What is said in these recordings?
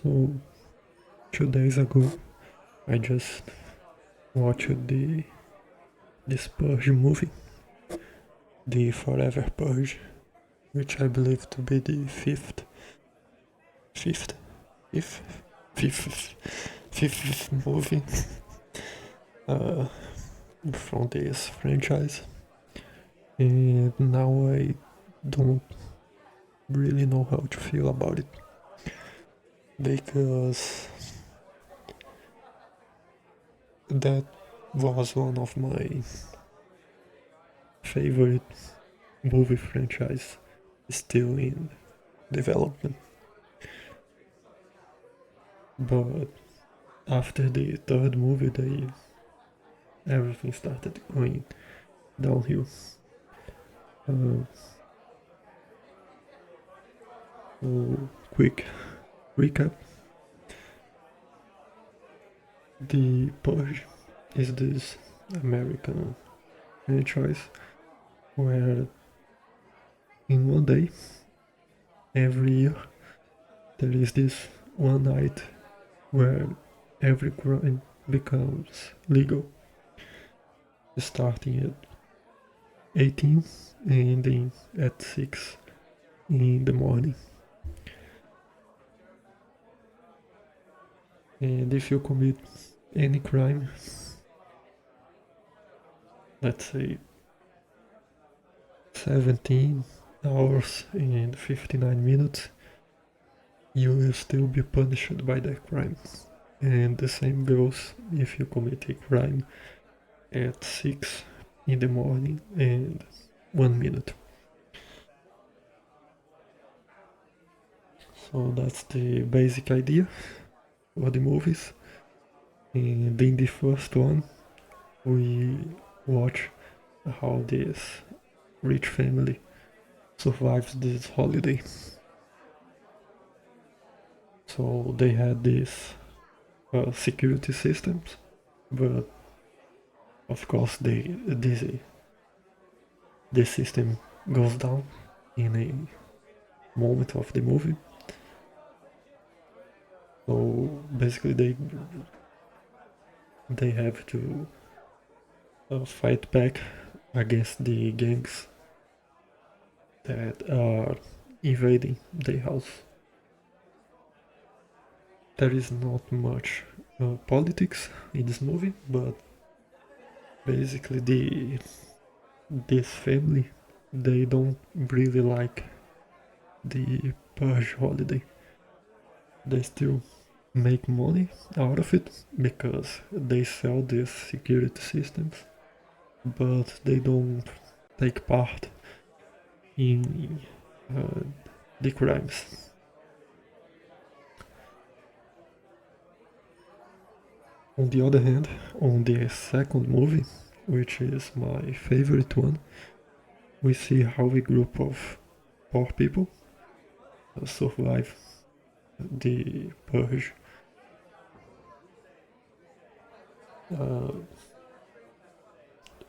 So 2 days ago, I just watched this Purge movie, the Forever Purge, which I believe to be the fifth, fifth, fifth, fifth movie uh, from this franchise. And now I don't really know how to feel about it because that was one of my favorite movie franchise still in development. But after the third movie, everything started going downhill. Uh, so quick recap: The Purge is this American franchise where in one day, every year, there is this one night where every crime becomes legal, starting at 18 and ending at 6 in the morning. And if you commit any crime, let's say 17 hours and 59 minutes, you will still be punished by that crime. And the same goes if you commit a crime at 6 in the morning and 1 minute. So that's the basic idea for the movies. And in the first one, we watch how this rich family survives this holiday. So they had these security systems, but of course this system goes down in a moment of the movie. So basically they have to fight back against the gangs that are invading the house. There is not much politics in this movie, but basically this family, they don't really like the Purge holiday. They still make money out of it because they sell these security systems, but they don't take part in the crimes. On the other hand, on the second movie, which is my favorite one, we see how a group of poor people survive the Purge.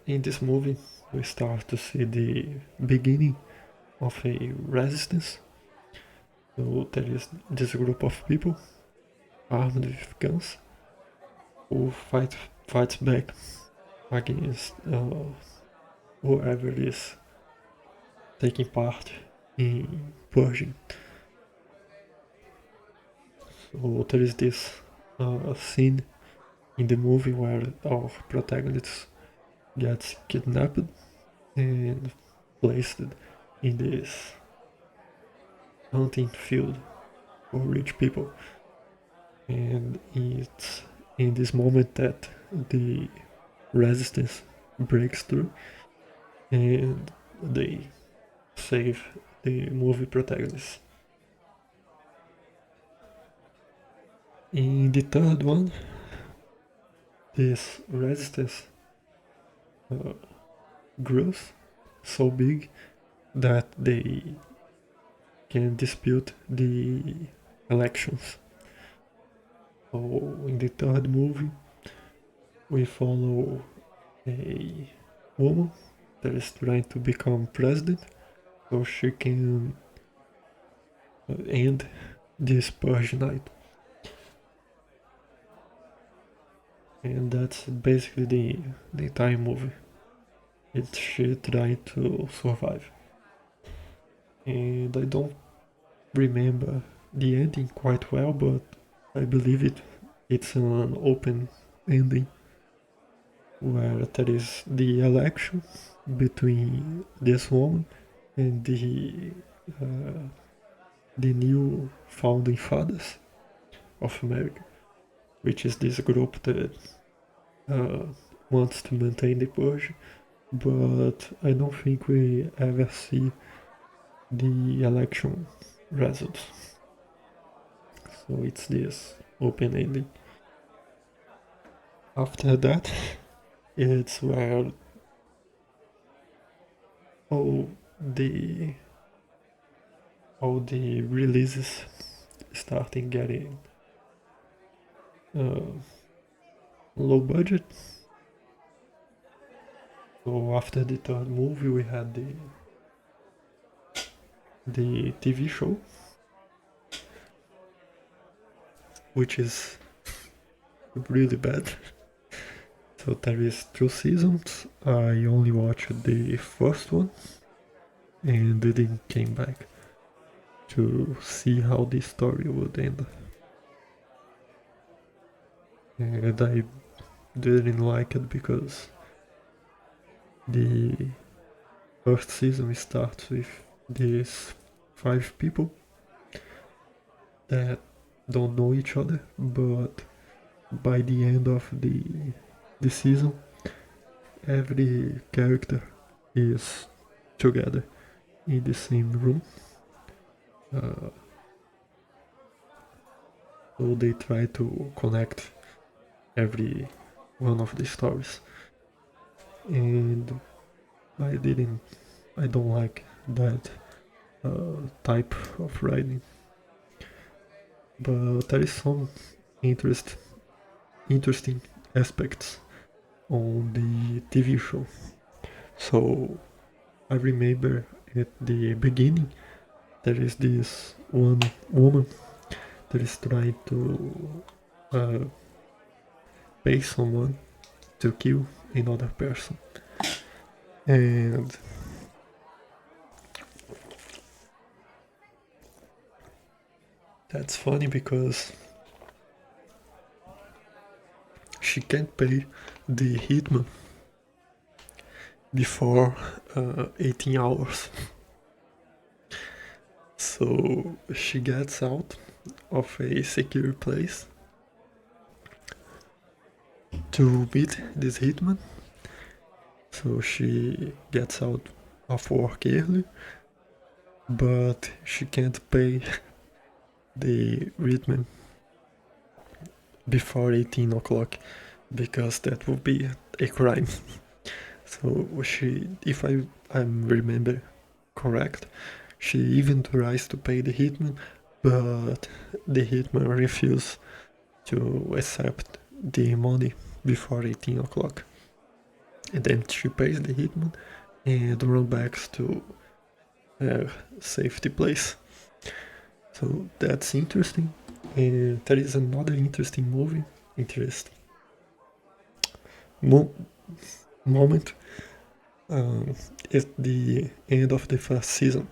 In this movie, we start to see the beginning of a resistance. So there is this group of people armed with guns who fights back against whoever is taking part in purging. So there is this scene in the movie where our protagonist gets kidnapped and placed in this hunting field for rich people. And it's in this moment that the resistance breaks through and they save the movie protagonist. In the third one, this resistance grows so big that they can dispute the elections. So in the third movie, we follow a woman that is trying to become president so she can end this purge night. And that's basically the entire movie. It's she trying to survive. And I don't remember the ending quite well, but I believe it's an open ending where there is the election between this woman and uh, the new founding fathers of America, which is this group that uh, wants to maintain the purge, but I don't think we ever see the election results. So it's this open ending. After that, it's where all the all the releases starting getting uh, low budget. So after the third movie, we had the TV show, which is really bad. So there is 2 seasons. I only watched the first one and didn't came back to see how the story would end. And I didn't like it because the first season starts with these 5 people that don't know each other, but by the end of the season, every character is together in the same room. Uh, so they try to connect every one of the stories, and I didn't. I don't like that type of writing, but there is some interest, interesting aspects on the TV show. So I remember at the beginning there is this one woman that is trying to uh, pay someone to kill another person, and that's funny because she can't pay the hitman before 18 hours. So she gets out of a secure place to meet this hitman. So she gets out of work early, but she can't pay the hitman before 18 o'clock because that would be a crime. So she, if I remember correct, she even tries to pay the hitman, but the hitman refuses to accept the money before 18 o'clock. And then she pays the hitman and run back to her safety place. So that's interesting. And there is another interesting movie, interesting moment at the end of the first season,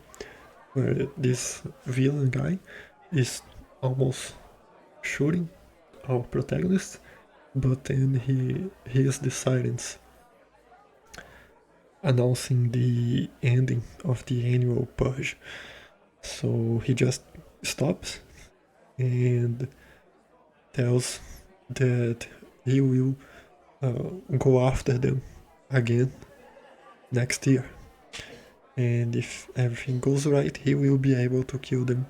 where this villain guy is almost shooting our protagonist, but then he hears the sirens announcing the ending of the annual purge. So he just stops and tells that he will go after them again next year. And if everything goes right, he will be able to kill them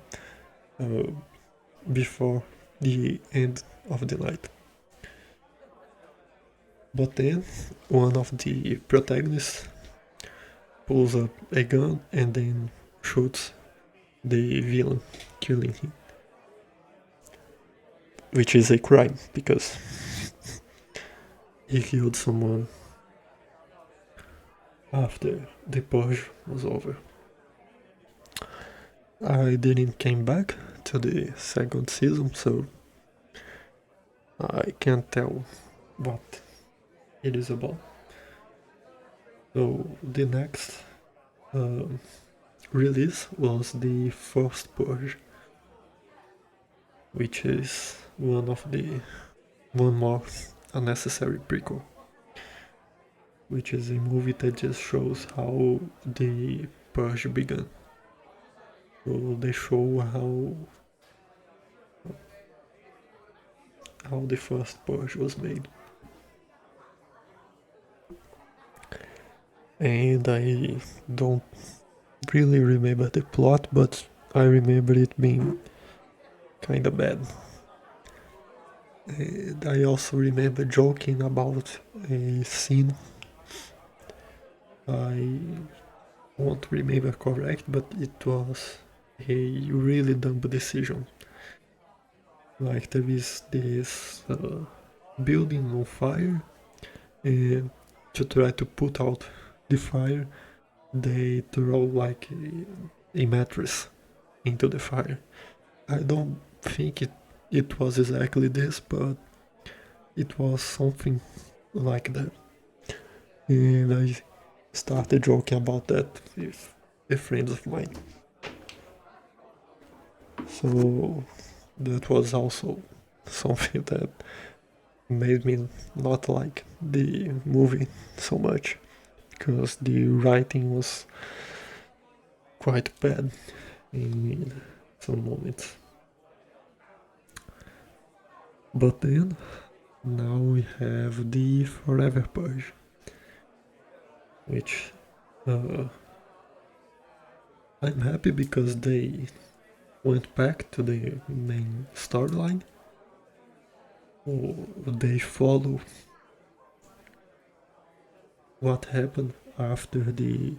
uh, before the end of the night. But then one of the protagonists pulls up a gun and then shoots the villain, killing him. Which is a crime because he killed someone after the purge was over. I didn't came back to the second season, so I can't tell what it is about. So the next release was the First Purge, which is one more unnecessary prequel, which is a movie that just shows how the Purge began. So they show how the first Purge was made. And I don't really remember the plot, but I remember it being kinda bad. And I also remember joking about a scene. I won't remember correct, but it was a really dumb decision. Like there is this building on fire, and to try to put out the fire, they throw like a mattress into the fire. I don't think it was exactly this, but it was something like that. And I started joking about that with friends of mine. So that was also something that made me not like the movie so much, because the writing was quite bad in some moments. But then, now we have the Forever Purge, which I'm happy because they went back to the main storyline. They follow what happened after the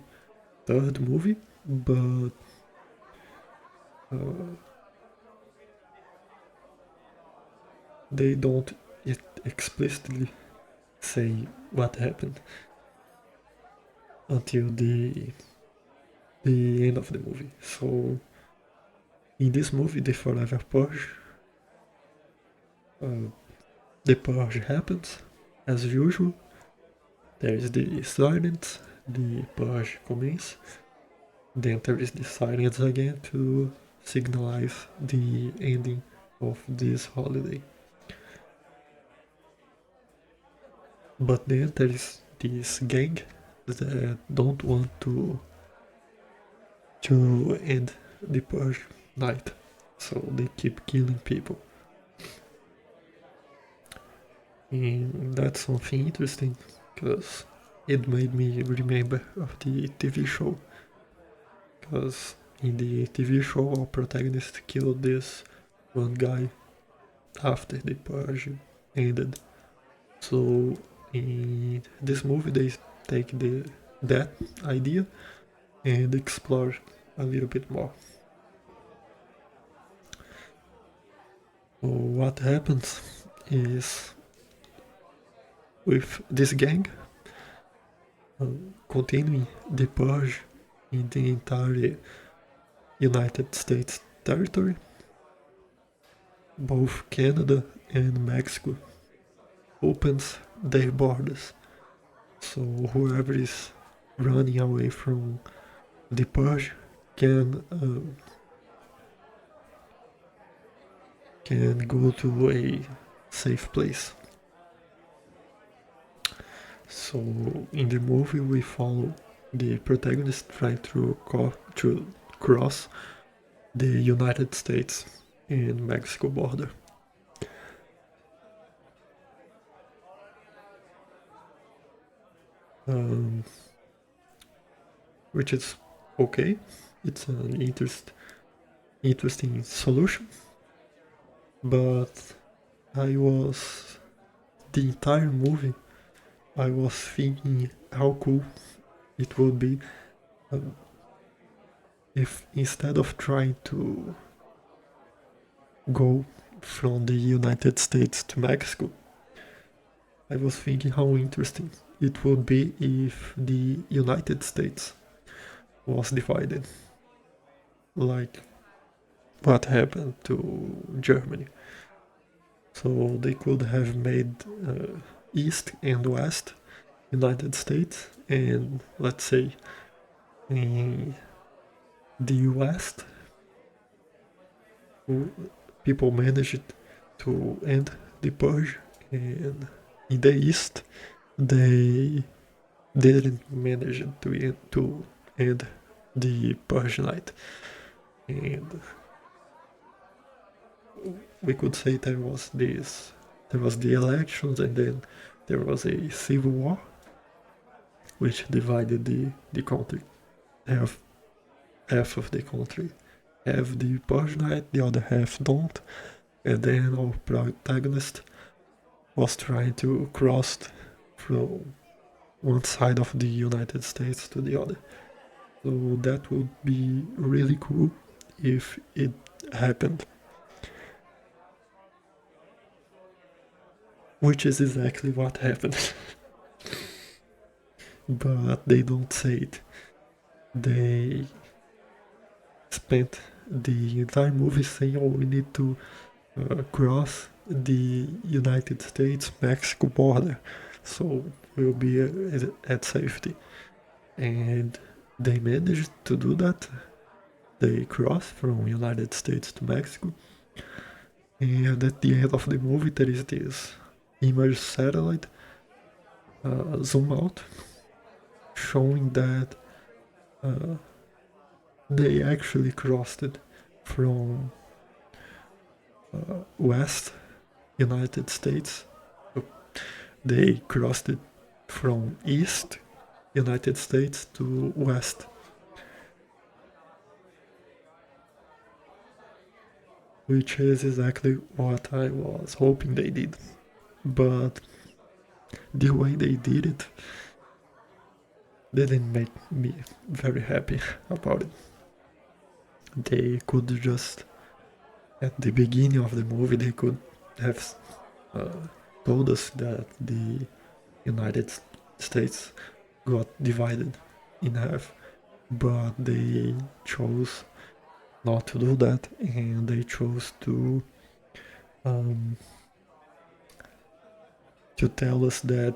third movie, but they don't explicitly say what happened until the end of the movie. So in this movie, the Forever Purge, the purge happens as usual. There is the silence, the purge commences. Then there is the silence again to signalize the ending of this holiday. But then there is this gang that don't want to end the purge night, so they keep killing people. And that's something interesting, because it made me remember of the TV show. Because in the TV show, our protagonist killed this one guy after the purge ended. So in this movie, they take that idea and explore a little bit more. So what happens is, with this gang continuing the purge in the entire United States territory, both Canada and Mexico opens their borders. So whoever is running away from the purge can go to a safe place. So in the movie, we follow the protagonist trying to cross the United States and Mexico border. Which is okay. It's an interesting solution. But the entire movie, I was thinking how cool it would be if, instead of trying to go from the United States to Mexico, I was thinking how interesting it would be if the United States was divided, like what happened to Germany. So they could have made East and West United States, and let's say in the West, people managed to end the purge, and in the East, they didn't manage to end the purge night, and we could say there was the elections, and then there was a civil war, which divided the country. Half of the country have the purge night, the other half don't, and then our protagonist was trying to cross from one side of the United States to the other. So that would be really cool if it happened. Which is exactly what happened. But they don't say it. They spent the entire movie saying, oh, we need to cross the United States-Mexico border, so we'll be at safety. And they managed to do that. They crossed from United States to Mexico. And at the end of the movie, there is this image satellite zoom out, showing that they actually crossed it from West United States. They crossed it from East United States to West. Which is exactly what I was hoping they did. But the way they did it didn't make me very happy about it. They could just, at the beginning of the movie, they could have told us that the United States got divided in half, but they chose not to do that, and they chose to tell us that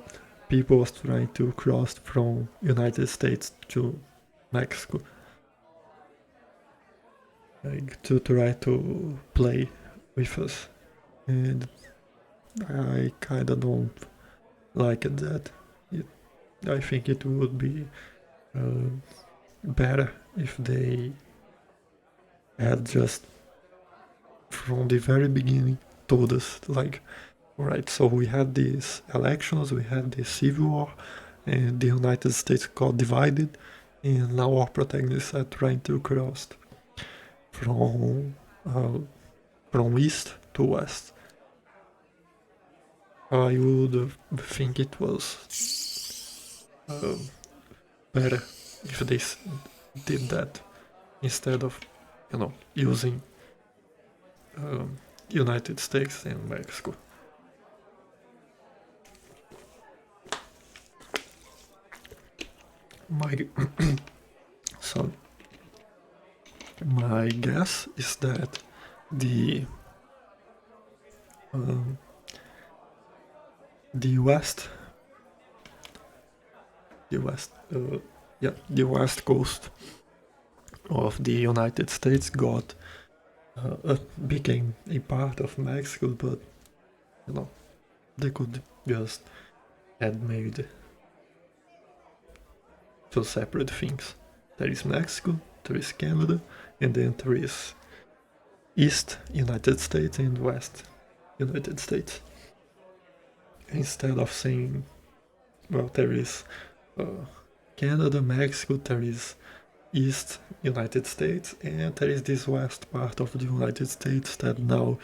people was trying to cross from United States to Mexico, like to try to play with us, and I kinda don't like that. I think it would be better if they had just from the very beginning told us, like, alright, so we had these elections, we had the civil war, and the United States got divided, and now our protagonists are trying to cross from east to west. I would think it was better if they did that instead of, using United States and Mexico. My guess is that the west coast of the United States became a part of Mexico, but they could just had made two separate things. There is Mexico, there is Canada, and then there is East United States and West United States. Instead of saying, well, there is Canada, Mexico, there is East United States, and there is this west part of the United States that now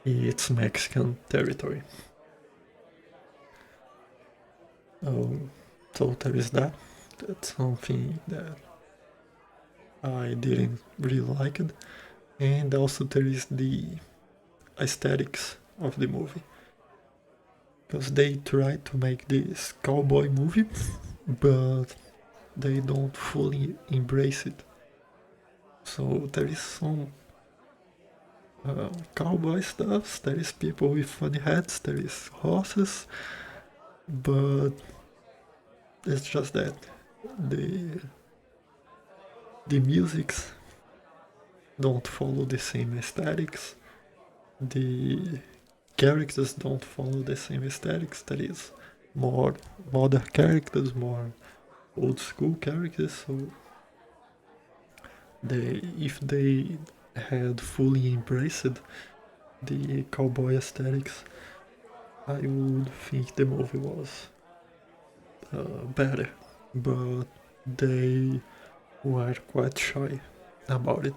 it's Mexican territory. So there is that. That's something that I didn't really like it. And also there is the aesthetics of the movie. Because they try to make this cowboy movie, but they don't fully embrace it. So there is some cowboy stuff, there is people with funny hats, there is horses, but it's just that the musics don't follow the same aesthetics, the characters don't follow the same aesthetics, that is more modern characters, more old school characters, so if they had fully embraced the cowboy aesthetics, I would think the movie was better, but they were quite shy about it.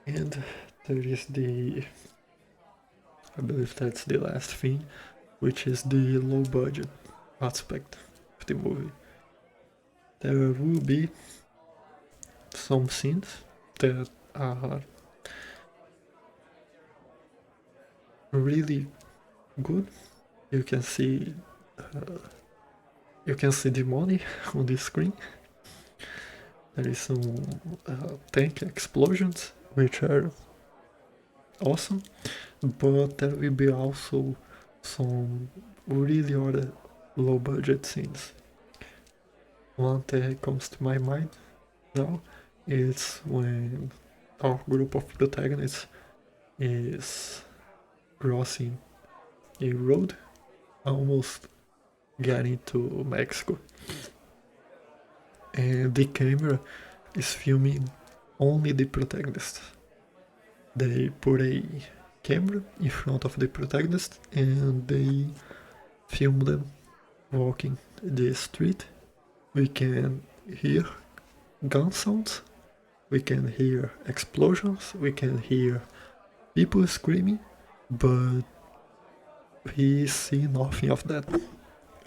And there is I believe that's the last thing, which is the low budget aspect of the movie. There will be some scenes that are really good. You can see the money on the screen. There is some tank explosions, which are awesome, but there will be also some really other low budget scenes. One that comes to my mind now is when our group of protagonists is crossing a road, almost getting to Mexico, and the camera is filming only the protagonist. They put a camera in front of the protagonist and they film them walking the street. We can hear gun sounds, we can hear explosions, we can hear people screaming, but we see nothing of that.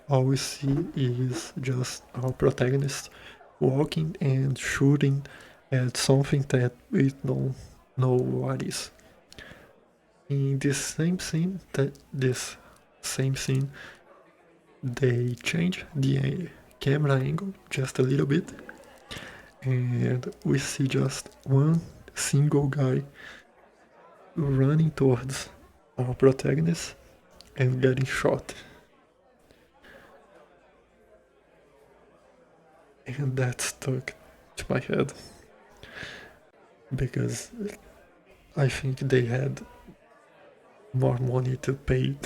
All we see is just our protagonist walking and shooting at something that we don't know what is. In this same scene, they change the camera angle just a little bit, and we see just one single guy running towards our protagonist and getting shot. And that stuck to my head because I think they had more money to pay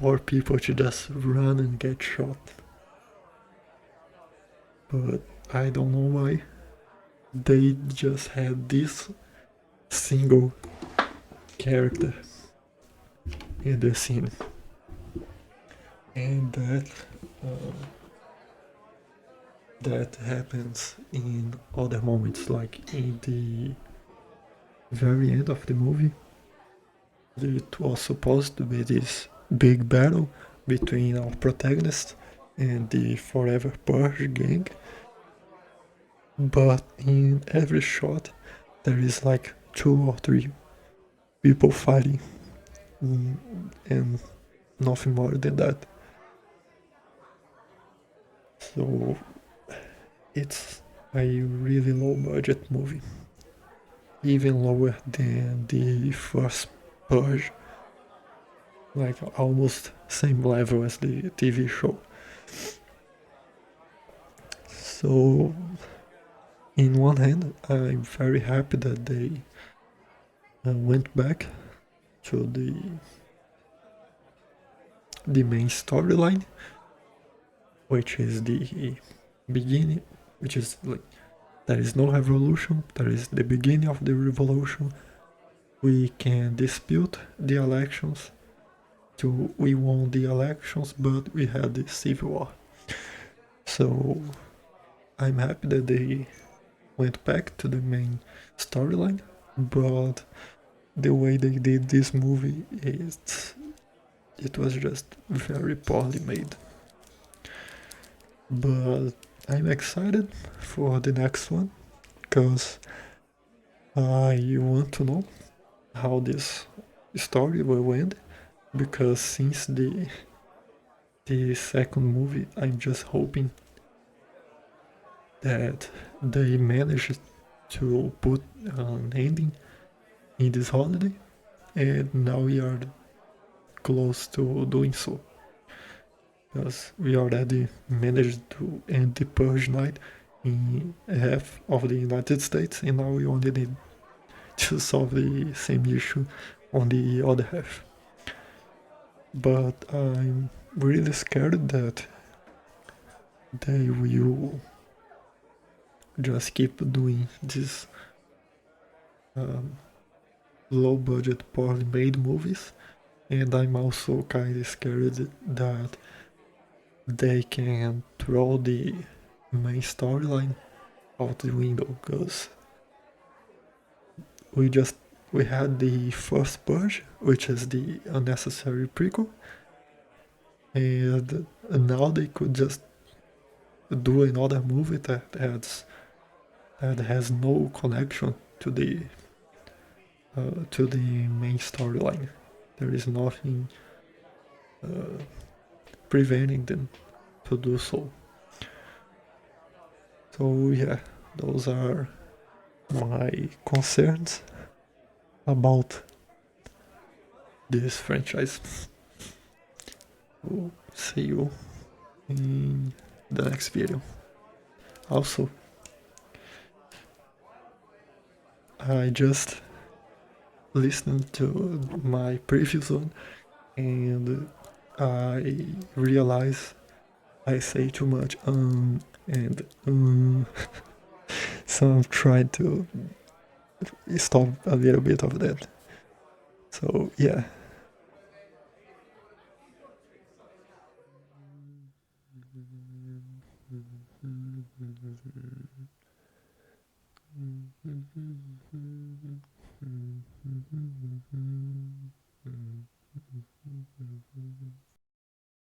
more people to just run and get shot. But I don't know why they just had this single character in the scene, and that happens in other moments, like in the very end of the movie. It was supposed to be this big battle between our protagonist and the Forever Purge gang, but in every shot there is like 2 or 3 people fighting, and nothing more than that. So it's a really low budget movie, even lower than the first Purge, like almost same level as the TV show. So in one hand, I'm very happy that they went back to the main storyline, which is the beginning, which is like there is no revolution, there is the beginning of the revolution. We can dispute the elections, we won the elections, but we had the civil war. So I'm happy that they went back to the main storyline, but the way they did this movie, it was just very poorly made. But I'm excited for the next one because I want to know how this story will end, because since the second movie, I'm just hoping that they managed to put an ending in this holiday, and now we are close to doing so, because we already managed to end the purge night in half of the United States, and now we only need to solve the same issue on the other half. But I'm really scared that they will just keep doing this low budget, poorly made movies, and I'm also kind of scared that they can throw the main storyline out the window, because we had the first Purge, which is the unnecessary prequel, and now they could just do another movie that has no connection to the main storyline. There is nothing preventing them to do so. So yeah, those are my concerns about this franchise. We'll see you in the next video. Also, I just listened to my previous one and I realize I say too much and so I'm trying to stop a little bit of that. So yeah.